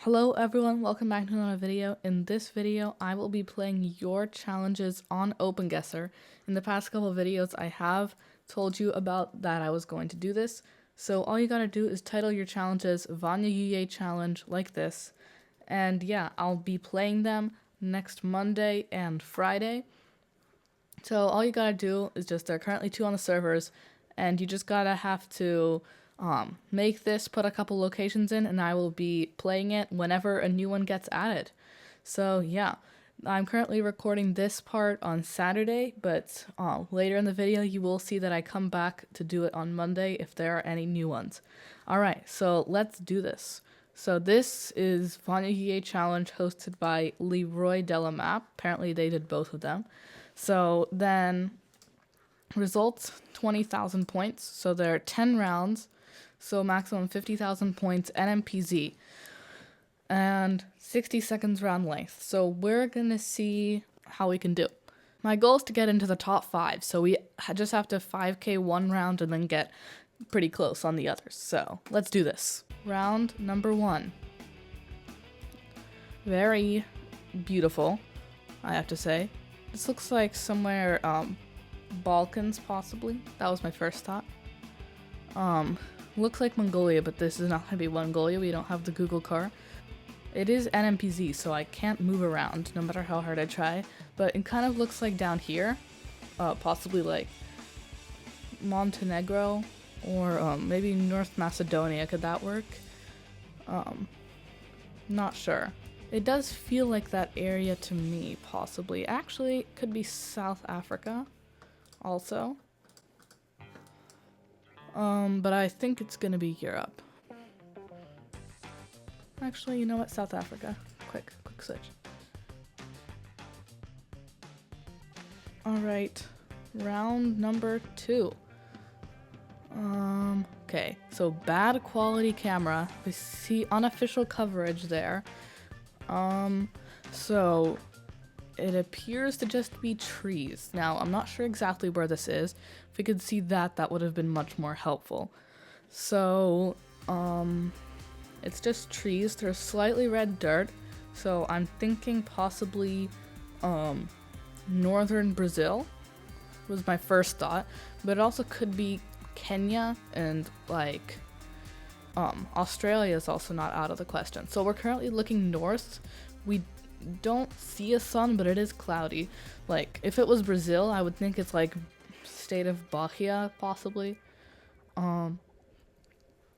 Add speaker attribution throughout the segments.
Speaker 1: Hello everyone, welcome back to another video. In this video, I will be playing your challenges on Openguessr. In the past couple of videos, I have told you about that I was going to do this. So all you gotta do is title your challenges Vanya Yuye challenge like this. And yeah, I'll be playing them next Monday and Friday. So all you gotta do is there are currently 2 on the servers, and you just have to make this, put a couple locations in, and I will be playing it whenever a new one gets added. So yeah, I'm currently recording this part on Saturday, but later in the video you will see that I come back to do it on Monday if there are any new ones. Alright, so let's do this. So this is Vanya Yuye Challenge hosted by Leroy Delamap. Apparently they did both of them. So then results 20,000 points. So there are 10 rounds. So maximum 50,000 points NMPZ and 60 seconds round length. So we're gonna see how we can do. My goal is to get into the top 5. So we just have to 5k one round and then get pretty close on the others. So let's do this. Round number 1. Very beautiful, I have to say. This looks like somewhere, Balkans possibly. That was my first thought. Looks like Mongolia, but this is not gonna be Mongolia. We don't have the Google car. It is NMPZ, so I can't move around no matter how hard I try. But it kind of looks like down here, possibly like Montenegro or maybe North Macedonia. Could that work? Not sure. It does feel like that area to me, possibly. Actually, it could be South Africa also. But I think it's gonna be Europe. Actually, you know what? South Africa. Quick switch. Alright, round number 2. Okay, so bad quality camera. We see unofficial coverage there. So it appears to just be trees. Now, I'm not sure exactly where this is. If we could see that, that would have been much more helpful. So, it's just trees. There's slightly red dirt. So I'm thinking possibly, northern Brazil was my first thought. But it also could be Kenya and, like, Australia is also not out of the question. So we're currently looking north. We don't see a sun, but it is cloudy. Like, if it was Brazil, I would think it's like state of Bahia, possibly. Other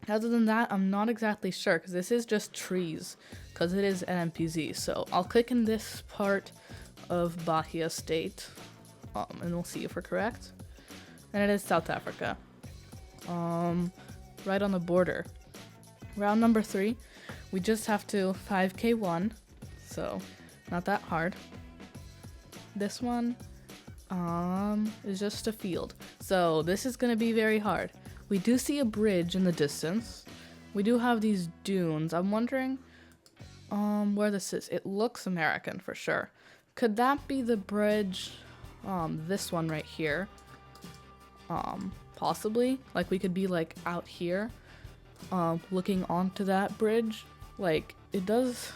Speaker 1: than that, I'm not exactly sure, because this is just trees, because it is NMPZ. So I'll click in this part of Bahia state, and we'll see if we're correct. And it is South Africa. Right on the border. Round number 3, we just have to 5k1, so not that hard. This one is just a field, so this is gonna be very hard. We do see a bridge in the distance. We do have these dunes. I'm wondering where this is. It looks American for sure. Could that be the bridge? This one right here. Possibly. Like, we could be like out here, looking onto that bridge. Like, it does.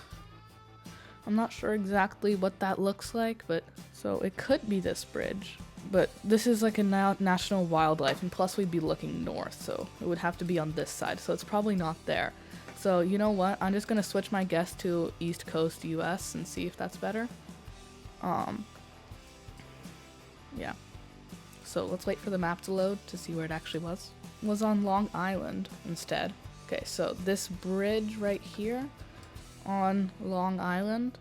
Speaker 1: I'm not sure exactly what that looks like, but so it could be this bridge. But this is like a national wildlife, and plus we'd be looking north, so it would have to be on this side, so it's probably not there. So you know what? I'm just gonna switch my guess to East Coast US and see if that's better. Yeah. So let's wait for the map to load to see where it actually was. It was on Long Island instead. Okay, so this bridge right here on Long Island.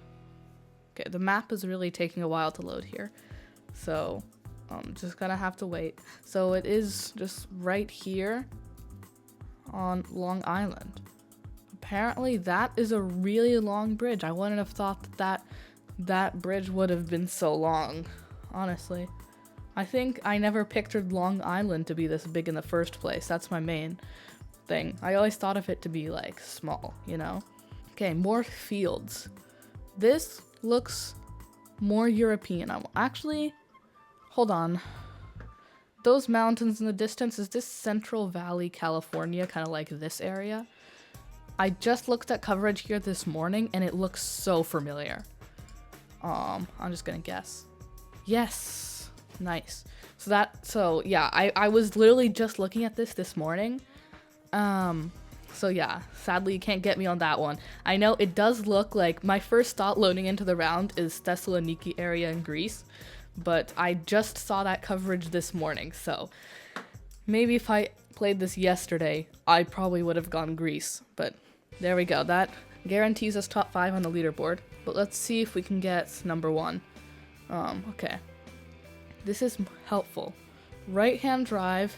Speaker 1: Okay, the map is really taking a while to load here. So, just gonna have to wait. So it is just right here on Long Island. Apparently that is a really long bridge. I wouldn't have thought that bridge would have been so long, honestly. I think I never pictured Long Island to be this big in the first place. That's my main thing. I always thought of it to be like small, you know? Okay, more fields. This looks more European. Actually, hold on. Those mountains in the distance, is this Central Valley, California, kind of like this area? I just looked at coverage here this morning and it looks so familiar. I'm just gonna guess. Yes, nice. So yeah, I was literally just looking at this morning. So yeah, sadly you can't get me on that one. I know it does look like my first thought loading into the round is Thessaloniki area in Greece, but I just saw that coverage this morning, so maybe if I played this yesterday, I probably would have gone Greece, but there we go. That guarantees us top 5 on the leaderboard, but let's see if we can get number 1. Okay. This is helpful. Right-hand drive.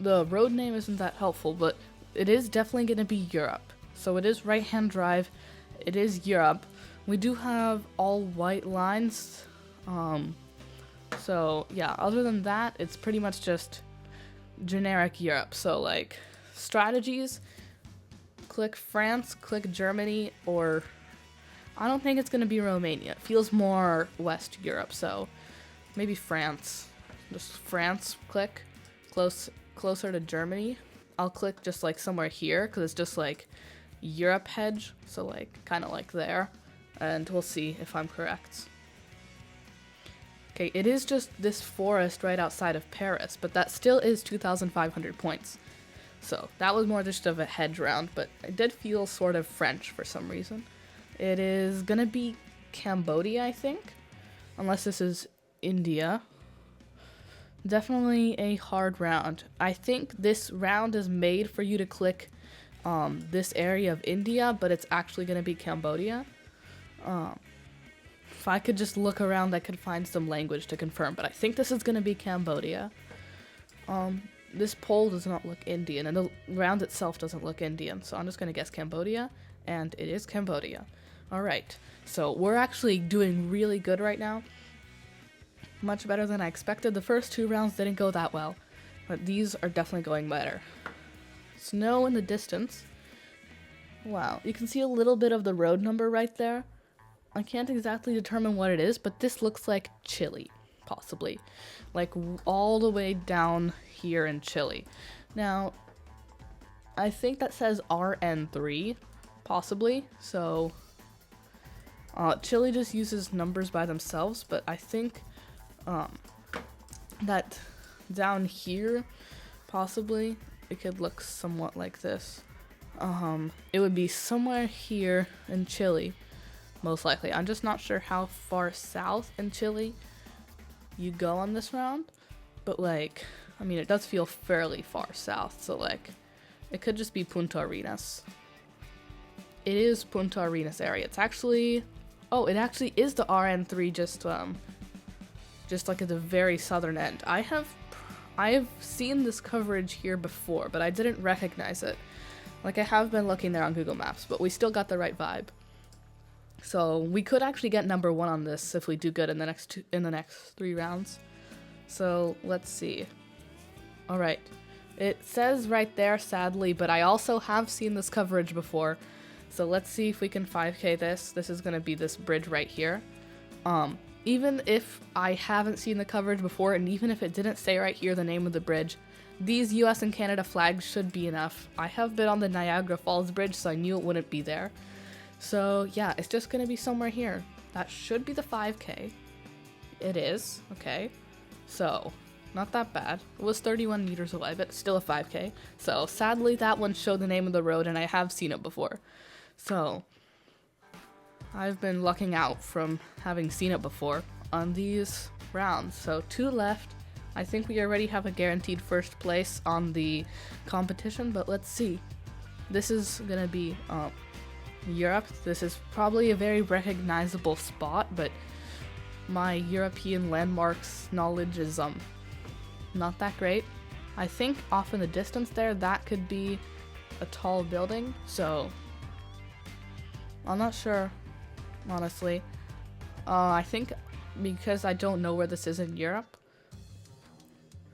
Speaker 1: The road name isn't that helpful, but it is definitely going to be Europe. So it is right-hand drive. It is Europe. We do have all white lines. So yeah, other than that, it's pretty much just generic Europe. So like strategies, click France, click Germany, or I don't think it's going to be Romania. It feels more West Europe, so maybe France. Just France, click closer to Germany. I'll click just like somewhere here because it's just like Europe hedge, so like kind of like there, and we'll see if I'm correct. Okay, it is just this forest right outside of Paris, but that still is 2,500 points. So that was more just of a hedge round, but it did feel sort of French for some reason. It is gonna be Cambodia, I think, unless this is India. Definitely a hard round. I think this round is made for you to click this area of India, but it's actually going to be Cambodia. If I could just look around, I could find some language to confirm, but I think this is going to be Cambodia. This poll does not look Indian, and the round itself doesn't look Indian, so I'm just going to guess Cambodia, and it is Cambodia. Alright, so we're actually doing really good right now. Much better than I expected. The first 2 rounds didn't go that well, but these are definitely going better. Snow in the distance. Wow, you can see a little bit of the road number right there. I can't exactly determine what it is, but this looks like Chile, possibly. Like all the way down here in Chile. Now, I think that says RN3, possibly, so Chile just uses numbers by themselves, but I think that down here, possibly, it could look somewhat like this. It would be somewhere here in Chile, most likely. I'm just not sure how far south in Chile you go on this round, but like, I mean, it does feel fairly far south, so like, it could just be Punta Arenas. It is Punta Arenas area. It's actually, oh, it actually is the RN3, just like at the very southern end. I have seen this coverage here before, but I didn't recognize it. Like I have been looking there on Google Maps, but we still got the right vibe. So we could actually get number 1 on this if we do good in the next 3 rounds. So let's see. All right, it says right there, sadly, but I also have seen this coverage before. So let's see if we can 5K this. This is gonna be this bridge right here. Even if I haven't seen the coverage before, and even if it didn't say right here the name of the bridge, these US and Canada flags should be enough. I have been on the Niagara Falls Bridge, so I knew it wouldn't be there. So yeah, it's just gonna be somewhere here. That should be the 5K. It is, okay. So, not that bad. It was 31 meters away, but still a 5K. So sadly, that one showed the name of the road, and I have seen it before. So I've been lucking out from having seen it before on these rounds. So 2 left. I think we already have a guaranteed first place on the competition, but let's see. This is gonna be Europe. This is probably a very recognizable spot, but my European landmarks knowledge is not that great. I think off in the distance there, that could be a tall building, so I'm not sure, honestly. I think because I don't know where this is in Europe,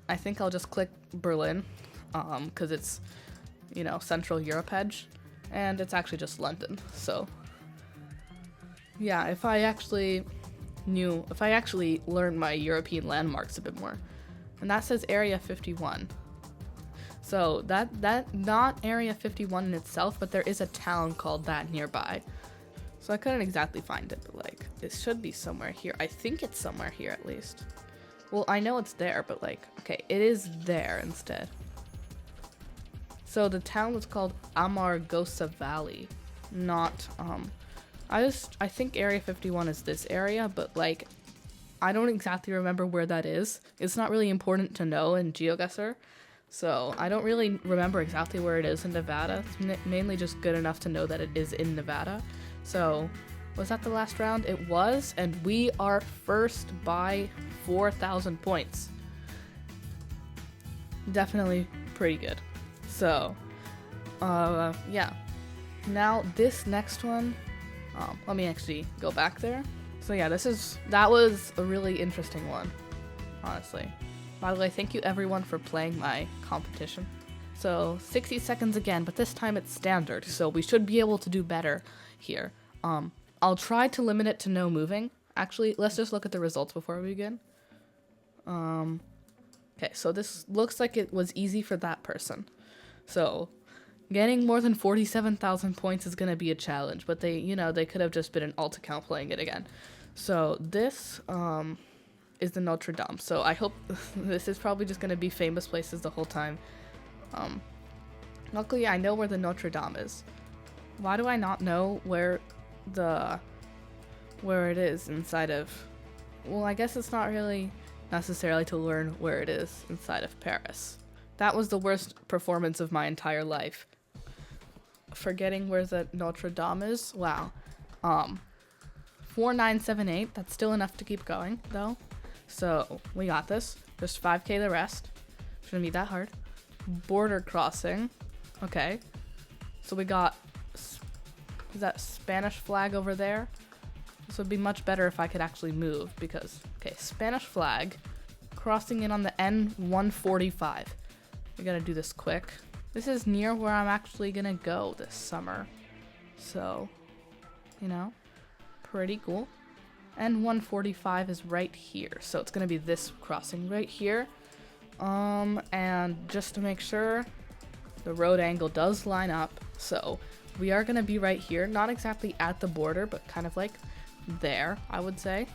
Speaker 1: I think I'll just click Berlin, because it's, you know, Central Europe edge, and it's actually just London, so yeah, if I actually learned my European landmarks a bit more. And that says Area 51. So that not Area 51 in itself, but there is a town called that nearby. So I couldn't exactly find it, but like it should be somewhere here. I think it's somewhere here at least. Well, I know it's there, but like, okay, it is there instead. So the town was called Amargosa Valley, not, I think Area 51 is this area, but like, I don't exactly remember where that is. It's not really important to know in GeoGuessr, so I don't really remember exactly where it is in Nevada. It's mainly just good enough to know that it is in Nevada. So, was that the last round? It was, and we are first by 4,000 points. Definitely pretty good. So, yeah. Now this next one, let me actually go back there. So yeah, that was a really interesting one, honestly. By the way, thank you everyone for playing my competition. So 60 seconds again, but this time it's standard, so we should be able to do better here. I'll try to limit it to no moving. Actually, let's just look at the results before we begin. Okay, so this looks like it was easy for that person. So getting more than 47,000 points is going to be a challenge, but they could have just been an alt account playing it again. So this is the Notre Dame. So I hope this is probably just going to be famous places the whole time. Luckily, I know where the Notre Dame is. Why do I not know where it is inside of... Well, I guess it's not really necessarily to learn where it is inside of Paris. That was the worst performance of my entire life. Forgetting where the Notre Dame is? Wow. 4978, that's still enough to keep going, though. So, we got this. Just 5k the rest. Shouldn't be that hard. Border crossing. Okay. So we got... Is that Spanish flag over there? This would be much better if I could actually move, because... Okay, Spanish flag. Crossing in on the N145. We gotta do this quick. This is near where I'm actually gonna go this summer. So, pretty cool. N145 is right here. So it's gonna be this crossing right here. And just to make sure the road angle does line up. So we are gonna be right here. Not exactly at the border, but kind of like there, I would say.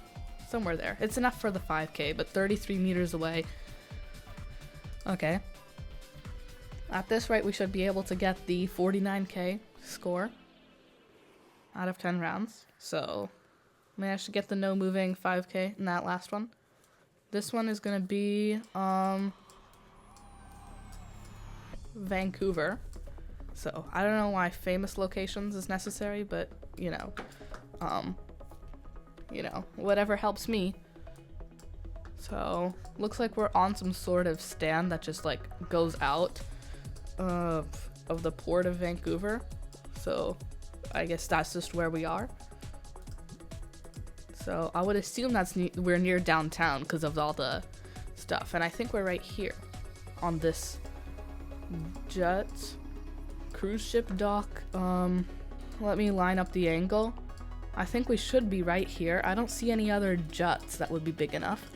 Speaker 1: Somewhere there. It's enough for the 5k, but 33 meters away. Okay. At this rate, we should be able to get the 49k score out of 10 rounds. So, managed to get the no moving 5k in that last one. This one is going to be Vancouver. So, I don't know why famous locations is necessary, but, whatever helps me. So, looks like we're on some sort of stand that just, like, goes out of the port of Vancouver. So, I guess that's just where we are. So, I would assume we're near downtown because of all the stuff. And I think we're right here on this cruise ship dock. Let me line up the angle. I think we should be right here. I don't see any other juts that would be big enough.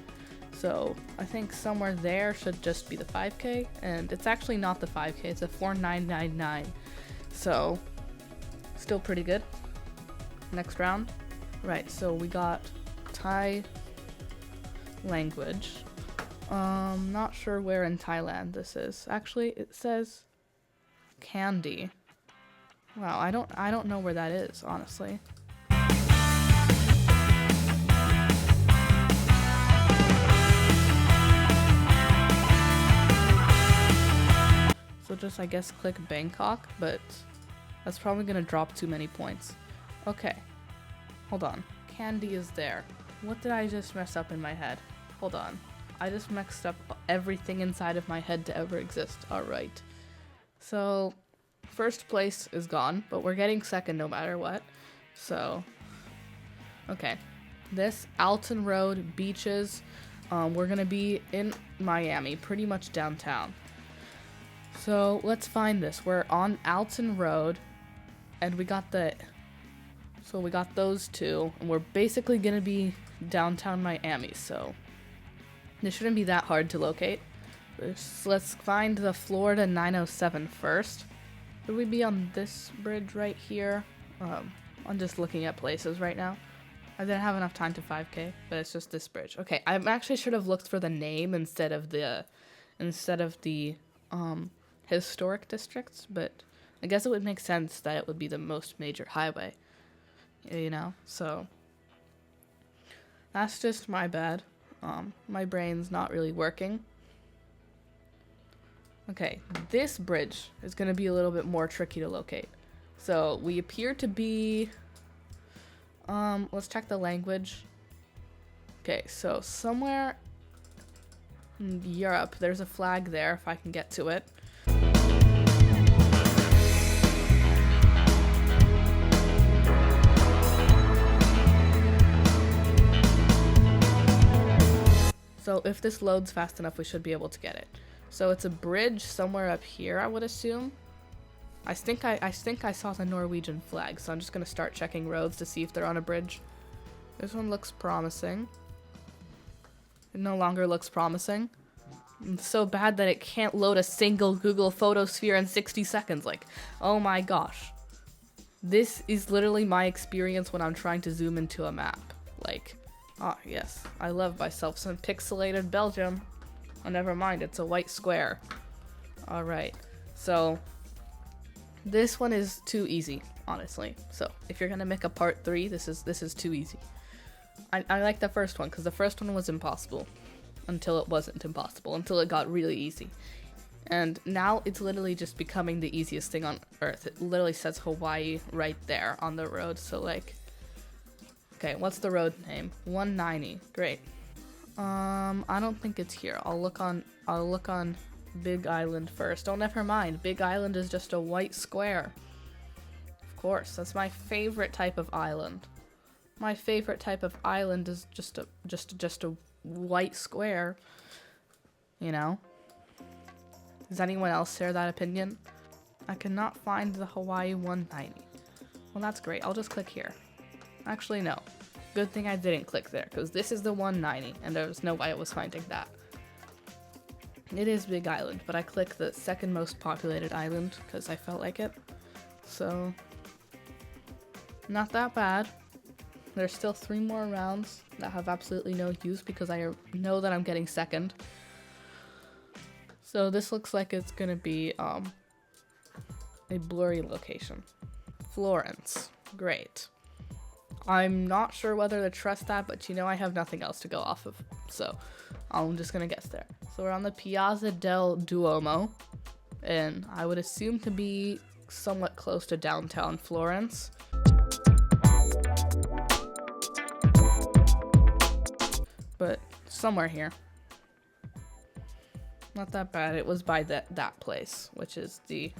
Speaker 1: So I think somewhere there should just be the 5k, and it's actually not the 5k, it's a 4999. So still pretty good. Next round. Right, so we got Thai language. Not sure where in Thailand this is. Actually, it says Candy. Wow, I don't know where that is, honestly. So just, I guess, click Bangkok, but that's probably gonna drop too many points. Okay, hold on. Candy is there. What did I just mess up in my head? Hold on. I just messed up everything inside of my head to ever exist. Alright. So, first place is gone, but we're getting second no matter what. So, okay. This, Alton Road, beaches. We're gonna be in Miami, pretty much downtown. So let's find this. We're on Alton Road, and we got those two, and we're basically gonna be downtown Miami, so this shouldn't be that hard to locate. Let's find the Florida 907 first. Would we be on this bridge right here? I'm just looking at places right now. I didn't have enough time to 5K, but it's just this bridge. Okay, I actually should have looked for the name instead of the historic districts, but I guess it would make sense that it would be the most major highway, you know? So that's just my bad. My brain's not really working. Okay, this bridge is going to be a little bit more tricky to locate. So we appear to be, let's check the language. Okay, so somewhere in Europe, there's a flag there if I can get to it. So if this loads fast enough, we should be able to get it. So it's a bridge somewhere up here, I would assume. I think I saw the Norwegian flag, so I'm just gonna start checking roads to see if they're on a bridge. This one looks promising. It no longer looks promising. It's so bad that it can't load a single Google photosphere in 60 seconds. Like, oh my gosh. This is literally my experience when I'm trying to zoom into a map. Like, ah, yes, I love myself some pixelated Belgium. Oh, never mind, it's a white square. Alright, so this one is too easy, honestly. So if you're gonna make a part 3, this is too easy. I like the first one, because the first one was impossible. Until it wasn't impossible, until it got really easy. And now it's literally just becoming the easiest thing on Earth. It literally says Hawaii right there on the road, so like... Okay, what's the road name? 190, great. I don't think it's here. I'll look on Big Island first. Oh, never mind. Big Island is just a white square. Of course, that's my favorite type of island. My favorite type of island is just a white square. You know? Does anyone else share that opinion? I cannot find the Hawaii 190. Well, that's great. I'll just click here. Actually, no. Good thing I didn't click there, because this is the 190, and there was no way I was finding that. It is Big Island, but I clicked the second most populated island, because I felt like it. So, not that bad. There's still 3 more rounds that have absolutely no use, because I know that I'm getting second. So this looks like it's gonna be, a blurry location. Florence. Great. I'm not sure whether to trust that, but you know I have nothing else to go off of, so I'm just gonna guess there. So we're on the Piazza del Duomo, and I would assume to be somewhat close to downtown Florence. But somewhere here. Not that bad. It was by that place, which is the...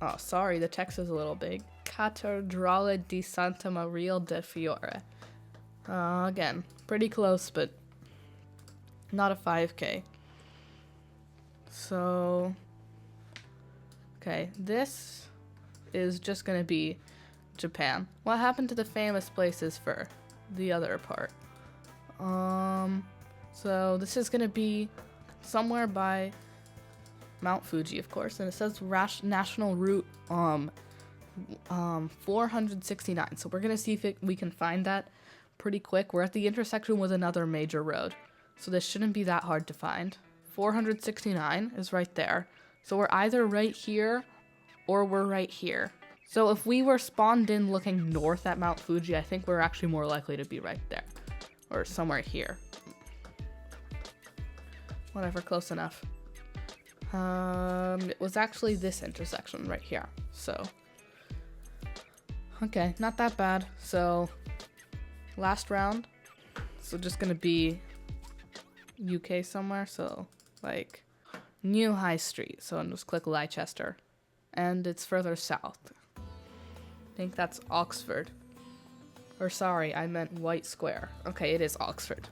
Speaker 1: Oh, sorry, the text is a little big. Cattedrale di Santa Maria del Fiore. Again, pretty close, but not a 5K. So, okay, this is just gonna be Japan. What happened to the famous places for the other part? So this is gonna be somewhere by Mount Fuji, of course, and it says National Route 469. So we're gonna see if we can find that pretty quick. We're at the intersection with another major road, so this shouldn't be that hard to find. 469 is right there. So we're either right here or we're right here. So if we were spawned in looking north at Mount Fuji, I think we're actually more likely to be right there. Or somewhere here. Whatever, close enough. It was actually this intersection right here. So, okay, not that bad. So, last round. So just gonna be UK somewhere. So, like, New High Street. So I'll just click Leicester. And it's further south. I think that's Oxford. Or sorry, I meant White Square. Okay, it is Oxford.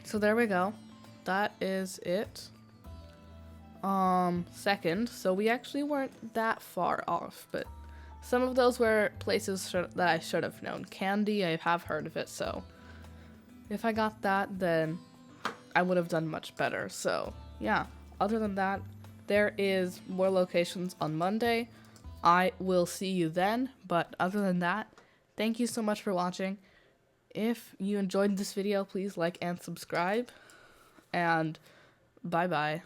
Speaker 1: So there we go. That is it. Second. So we actually weren't that far off, but some of those were places that I should have known. Candy, I have heard of it, so if I got that, then I would have done much better. So yeah, other than that, there is more locations on Monday. I will see you then, but other than that, thank you so much for watching. If you enjoyed this video, please like and subscribe, and bye bye.